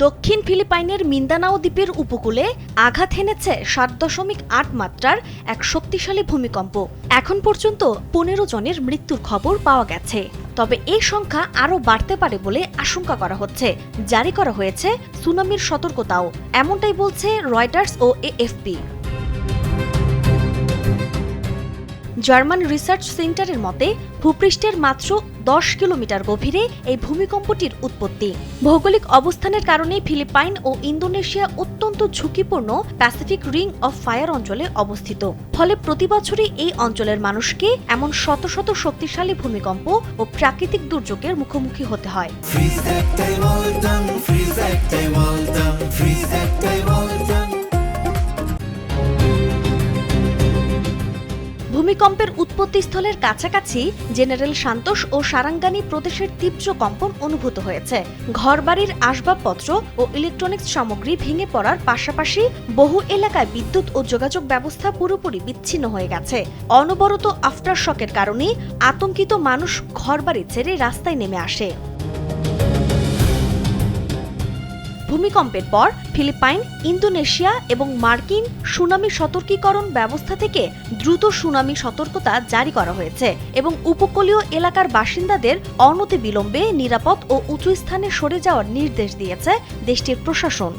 দক্ষিণ ফিলিপাইনের মিন্দানাও দ্বীপের উপকূলে আঘাত হেনেছে ৭.৮ মাত্রার এক শক্তিশালী ভূমিকম্প। এখন পর্যন্ত ১৫ জনের মৃত্যুর খবর পাওয়া গেছে। তবে এই সংখ্যা আরও বাড়তে পারে বলে আশঙ্কা করা হচ্ছে। জারি করা হয়েছে সুনামির সতর্কতাও, এমনটাই বলছে রয়টার্স ও এএফপি। জার্মান রিসার্চ সেন্টারের মতে ভূপৃষ্ঠের মাত্র ১০ কিলোমিটার গভীরে এই ভূমিকম্পটির উৎপত্তি। ভৌগোলিক অবস্থানের কারণে ফিলিপাইন ও ইন্দোনেশিয়া অত্যন্ত ঝুঁকিপূর্ণ প্যাসিফিক রিং অফ ফায়ার অঞ্চলে অবস্থিত। ফলে প্রতি বছরই এই অঞ্চলের মানুষকে এমন শত শত শক্তিশালী ভূমিকম্প ও প্রাকৃতিক দুর্যোগের মুখোমুখি হতে হয়। ভূমিকম্পের উৎপত্তিস্থলের কাছাকাছি জেনারেল সান্তোস ও সারাঙ্গানি প্রদেশের তীব্র কম্পন অনুভূত হয়েছে। ঘরবাড়ির আসবাবপত্র ও ইলেকট্রনিক্স সামগ্রী ভেঙে পড়ার পাশাপাশি বহু এলাকায় বিদ্যুৎ ও যোগাযোগ ব্যবস্থা পুরোপুরি বিচ্ছিন্ন হয়ে গেছে। অনবরত আফটার শকের কারণে আতঙ্কিত মানুষ ঘরবাড়ি ছেড়ে রাস্তায় নেমে আসে। ভূমিকম্পের পর ফিলিপাইন, ইন্দোনেশিয়া এবং মার্কিন সুনামি সতর্কীকরণ ব্যবস্থা থেকে দ্রুত সুনামি সতর্কতা জারি করা হয়েছে এবং উপকূলীয় এলাকার বাসিন্দাদের অনতিবিলম্বে নিরাপদ ও উঁচু স্থানে সরে যাওয়ার নির্দেশ দিয়েছে দেশটির প্রশাসন।